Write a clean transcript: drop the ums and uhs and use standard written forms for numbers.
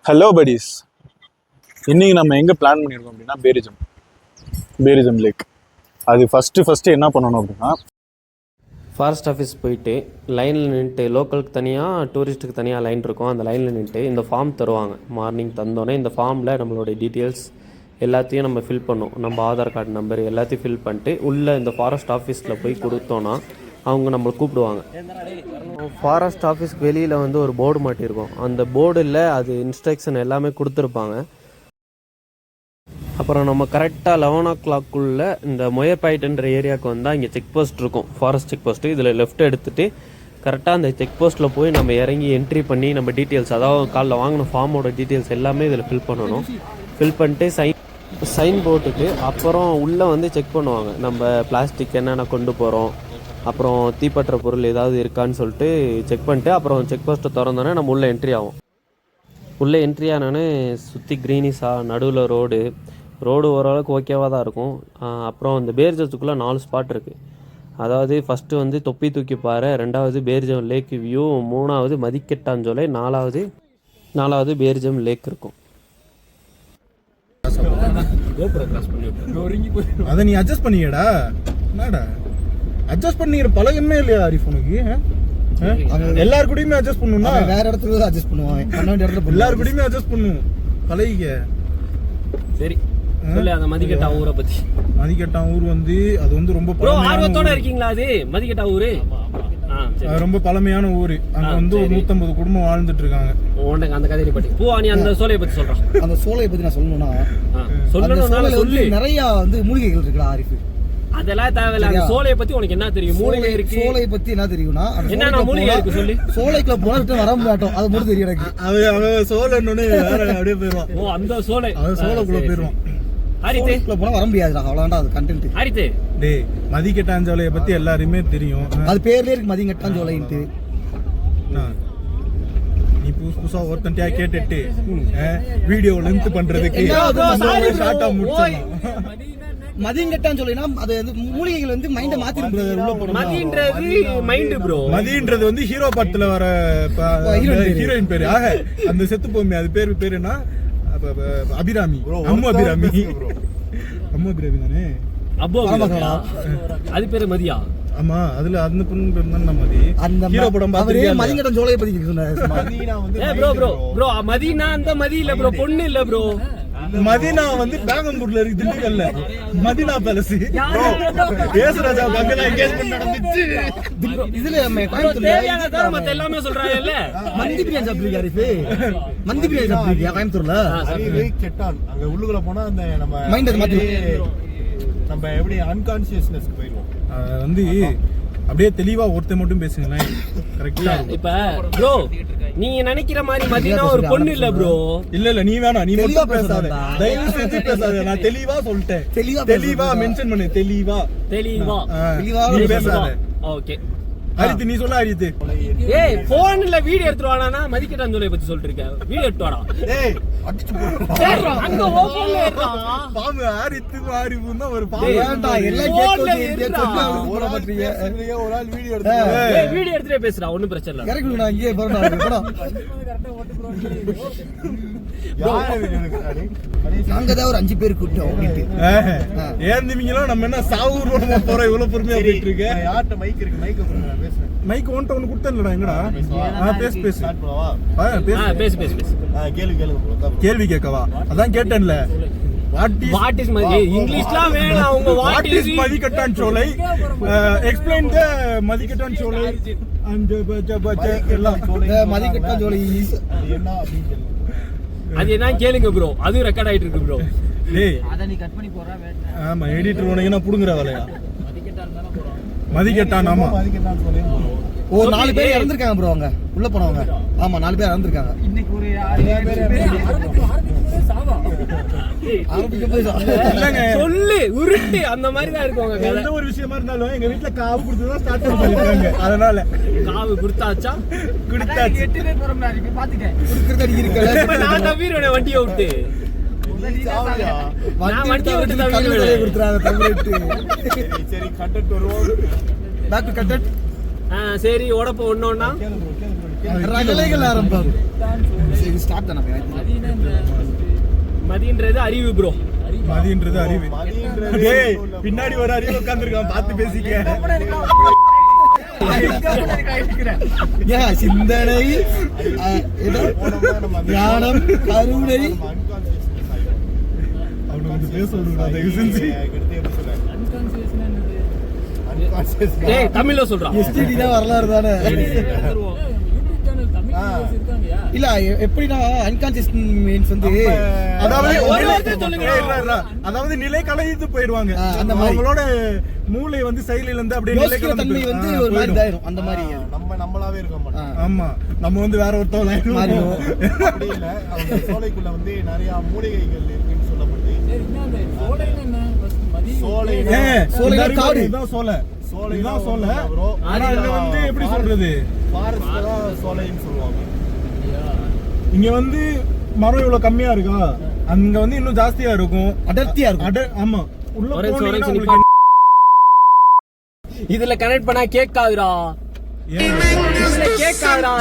Hello buddies, இன்னைக்கு நம்ம எங்கே பிளான் பண்ணியிருக்கோம் அப்படின்னா பேரிஜம் லேக். அது ஃபஸ்ட்டு என்ன பண்ணணும் அப்படின்னா, ஃபாரஸ்ட் ஆஃபீஸ் போயிட்டு லைனில் நின்றுட்டு, லோக்கலுக்கு தனியாக டூரிஸ்ட்டுக்கு தனியாக லைன் இருக்கும். அந்த லைனில் நின்றுட்டு இந்த ஃபார்ம் தருவாங்க. மார்னிங் தந்தோடனே இந்த ஃபார்மில் நம்மளுடைய டீட்டெயில்ஸ் எல்லாத்தையும் நம்ம ஃபில் பண்ணணும். நம்ம ஆதார் கார்டு நம்பர் எல்லாத்தையும் ஃபில் பண்ணிட்டு உள்ளே இந்த ஃபாரஸ்ட் ஆஃபீஸில் போய் கொடுத்தோன்னா அவங்க நம்மளை கூப்பிடுவாங்க. ஃபாரஸ்ட் ஆஃபீஸ்க்கு வெளியில் வந்து ஒரு போர்டு மாட்டியிருக்கும். அந்த போர்டில் அது இன்ஸ்ட்ரக்ஷன் எல்லாமே கொடுத்துருப்பாங்க. அப்புறம் நம்ம கரெக்டாக 11 o'clock இந்த மொயப்பாயிட்டுன்ற ஏரியாவுக்கு வந்தால் இங்கே செக் போஸ்ட் இருக்கும், ஃபாரஸ்ட் செக் போஸ்ட்டு. இதில் லெஃப்ட் எடுத்துகிட்டு கரெக்டாக அந்த செக் போஸ்ட்டில் போய் நம்ம இறங்கி என்ட்ரி பண்ணி நம்ம டீட்டெயில்ஸ், அதாவது காலைல வாங்கின ஃபார்மோட டீட்டெயில்ஸ் எல்லாமே இதில் ஃபில் பண்ணணும். ஃபில் பண்ணிட்டு சைன் போட்டுட்டு அப்புறம் உள்ளே வந்து செக் பண்ணுவாங்க. நம்ம பிளாஸ்டிக் என்னென்ன கொண்டு போகிறோம், அப்புறம் தீப்பற்ற பொருள் ஏதாவது இருக்கான்னு சொல்லிட்டு செக் பண்ணிட்டு அப்புறம் செக் போஸ்ட்டை திறந்தோன்னே நம்ம உள்ளே என்ட்ரி ஆகும். உள்ளே என்ட்ரி ஆனோடனே சுற்றி க்ரீனிஸாக, நடுவில் ரோடு ஓரளவுக்கு ஓகேவாக தான் இருக்கும். அப்புறம் இந்த பேரிஜத்துக்குள்ளே 4 ஸ்பாட் இருக்குது. அதாவது ஃபஸ்ட்டு வந்து தொப்பி தூக்கி பாறை, 2வது பேரிஜம் லேக் வியூ, 3வது மதிக்கெட்டாஞ்சோலை, 4வது பேரிஜம் லேக் இருக்கும். அதை நீ அட்ஜஸ்ட் பண்ணியடா, என்னடா அட்ஜஸ்ட் பண்ணிக்கிற பழகமே இல்லையா ஆரிஃப் உனக்கு? எல்லாரு கூடயுமே அட்ஜஸ்ட் பண்ணணும்னா வேற இடத்துல அட்ஜஸ்ட் பண்ணுவாங்க. எல்லாரு கூடயுமே அட்ஜஸ்ட் பண்ணும், பழகிக்க. சரி, அந்த மதிக்கட்டா ஊரை பத்தி. மதிக்கட்டா ஊர் வந்து அது வந்து ரொம்ப ஆர்வத்தோட இருக்கீங்களா? அது மதிக்கட்டா ஊரு ரொம்ப பழமையான ஊரு. அங்க வந்து ஒரு 150 குடும்பம் வாழ்ந்துட்டு இருக்காங்க. அந்த கதையை பத்தி நீ அந்த சோலையை பத்தி சொல்றேன். அந்த சோலையை பத்தி நான் சொல்லணும்னா நிறைய வந்து மூலிகைகள் இருக்குடா ஆரிஃப். அதெல்லாம் தேவையில்ல. அந்த சோலையை பத்தி உனக்கு என்ன தெரியும்? மூலிகை இருக்கு. சோலையை பத்தி என்ன தெரியும்னா, என்ன மூலிகை இருக்கு சொல்லி. சோலைக்குள்ள போனா வர மாட்டோம், அது மட்டும் தெரியும் எனக்கு. அவன் சோலைன்னு அப்படியே போயிடுவான். ஓ, அந்த சோலை, அவன் சோலைக்குள்ள போயிடுவான். ஹரிதே போனா வர முடியாதுடா, அவ்வளவுதான் அது கண்டென்ட். ஹரிதே டேய், மதிக்கட்டாஞ்சோலையை பத்தி எல்லாருமே தெரியும். அது பேர்லயே இருக்கு மதிக்கட்டாஞ்சோலைன்ட்டு. நீ புதுசா ஒருத்தன்ட்டியா கேட்டுட்டு வீடியோ லென்த் பண்றதுக்கு ஷார்ட்டா முடிச்சோம். மதியங்கட்டான்னு சொல்லினா அது வந்து மூலிகைகள் வந்து மைண்ட மாத்திரும் ப்ரோ. உள்ள போறோம். மதின்றது மைண்ட் ப்ரோ. மதின்றது வந்து ஹீரோ படத்துல வர ஹீரோயின் பேரு. ஆக அந்த செத்து போமே அது பேரு என்ன? அபிராமி. அம்மு அபிராமி தானே. அது பேரு மதியா? ஆமா, அதுல அந்த பொண்ணு பேர் தான் மதி. அந்த ஹீரோ படம் பாத்தீங்க. மதிங்கட்டன் ஜோலையை பத்தி சொன்னாரு. மதீனா வந்து ப்ரோ மதீனா அந்த மதி இல்ல ப்ரோ, பொண்ணு இல்ல ப்ரோ. மதீனா வந்து பேகம்பூர்ல இருக்கு, திண்டுக்கல்ல. Madina palace. Yesuraja bungalow engagement நடந்துச்சு. இதுல கோயம்புத்தூர்ல மத்த எல்லாமே சொல்றாங்கல்ல. மந்தி பிரியாணி சாப்பிடுறீங்க ஆரிஃப்? மந்தி பிரியாணி சாப்பிடுறீங்க கோயம்புத்தூர்ல? அறிவு கெட்டான். அங்க உள்ளுக்குள்ள போனா அந்த நம்ம மைண்ட் அது மாத்தி நம்ம எப்படி அன்கான்ஷியஸ்னஸ்க்கு போயிடுவோம். வந்து அப்படியே தெளிவா ஒருத்த மட்டும் பேசுங்களேன். கரெக்ட்டா? இப்ப ப்ரோ நீங்க நினைக்கிற மாதிரி மதீனா ஒரு பொண்ணு இல்ல ப்ரோ. இல்ல நீ வேணாம், நீ மட்டும் பேசாத, தயவு செஞ்சு பேசாத. நான் தெளிவா சொல்லிட்டேன். தெளிவா மென்ஷன் பண்ணு. தெளிவா நீ பேசாத. ஓகே ஹரித், நீ சொல்ல ஹரித். ஏய், போன்ல வீடியோ எடுத்து வாடானா மதிக்கட்டான் சொல்லை பத்தி சொல்லிட்டு இருக்க. வீடியோ எடுத்து வாடா. ஏய், அடிச்சு போடு. அங்க ஓபன்ல ஏறா. பாம்பு ஹரித் மாரிவுன்னா ஒரு பாம்பு. ஏன்டா எல்லாம் கேட்க போற பண்றீங்க? ஒரு ஆள் வீடியோ எடுத்து ஏய், வீடியோ எடுத்துட்டே பேசுடா, ஒண்ணும் பிரச்சனை இல்ல. இறங்கி நான் இங்கே போறடா. நாங்க தான் ஒரு 5 பேர் கூட்டோம். ஏந்திவீங்களா? நம்ம என்ன சாவூர் ரோட்ல போறோம், இவ்வளவு பொறுமையா போயிட்டு இருக்கு. யார்ட்ட மைக் இருக்கு? மைக் நான் பேசுறேன். மைக் ஒன்னு கொடுத்தேன்லடா, எங்கடா? பேசு. ஸ்டார்ட் பண்ணவா? பேசு. கேள்வி கேட்கவா? அதான் கேட்டேன்ல. What is இங்கிலீஷ்லாம் வேணாம். அவங்க what is மதிக்கட்டான் சோலை? Explain the மதிக்கட்டான் சோலை and எல்லாம். மதிக்கட்டான் சோலை என்ன அப்படின்னு கேளுங்க. அது என்ன கேளுங்க ப்ரோ, அது ரெக்கார்ட் ஆயிட்டு இருக்கு ப்ரோ. டேய், அத நீ கட் பண்ணி போறா வேணா. ஆமா, எடிட்டர் உனக்கு புடுங்குற வேலையா? மதிக்கட்டான். ஆமா, மதிக்கட்டான் சோலை. ஓ, 4 பேர் இறந்திருக்காங்க ப்ரோ அங்க உள்ள போனவங்க. ஆமா, 4 பேர் இறந்திருக்காங்க. இன்னைக்கு ஒரு 6 பேர் சொல்லு உருட்டு அந்த மாதிரி தான் இருக்குங்க. எந்த ஒரு விஷயமா இருந்தாலும் எங்க வீட்ல காவு கொடுத்து தான் ஸ்டார்ட் பண்ணிருக்காங்க. அதனால காவு கொடுத்தாச்சா? கொடுத்தாச்சு. 8 பேர் போறோம்னா நீ பாத்துக்க. குடுக்குறது அடிக்கிறீங்க. நான் தவிரோட வண்டியை விட்டு நான் வண்டியை விட்டு தவிரோட குடுக்குறாங்க. தமிழ்ட்டு சரி, கண்டென்ட் வருவோம். Back to content. சரி, ஓடப்போ ஒண்ணோன்னா ரகலைகள் ஆரம்பம். இது ஸ்டார்ட் தானே மதின்றது அறிவு ப்ரோ. மதின்றது அறிவு. மதின்றது டேய் பின்னாடி ஒரு அறிவு உட்கார்ந்திருக்கான், பார்த்து பேசிக்க. சிந்தனை, ஞானம், கருணை. அவனுக்கு வந்து பேச விடுடா தயவு செஞ்சு. டேய் தமிழ்ல சொல்றான். எஸ்டிடி தான் வரலாறு தானே. இல்ல எப்படின்னா அன்கான்சியஸ் மீன்ஸ் வந்து அதாவது நிலை கலைந்து போயிடுவாங்க. அந்த மாதிரி அவங்களோட மூளை வந்து செயலில இருந்து அப்படியே நிலை யோசிக்கிற தன்மை வந்து ஒரு மாதிரி இதாயிரும். அந்த மாதிரி நம்மளாவே இருக்க மாட்டோம். ஆமா, நம்ம வந்து வேற ஒருத்தவங்க அப்படி இல்ல, அவங்க சோலைக்குள்ள வந்து நிறைய மூலிகைகள் இருக்குன்னு சொல்லப்படுது. சோலை காடு இதுதான் சோலை. சோலை இதுதான் சோலை. bro. ஆனா இங்க வந்து எப்படி சொல்றது, ஃபாரஸ்ட் தான் சோலைன்னு சொல்லுவாங்க. இங்க வந்து மரம் இவ்வளவு கம்மியா இருக்கா, அங்க வந்து இன்னும் ஜாஸ்தியா இருக்கும், அடர்த்தியா இருக்கும். ஆமா, உள்ள ஒரே போனீங்கன்னா சோலை உங்களுக்கு இதுல கனெக்ட் பண்ணா கேட்காதுடா. ஏன் இதுல கேட்காதுடா.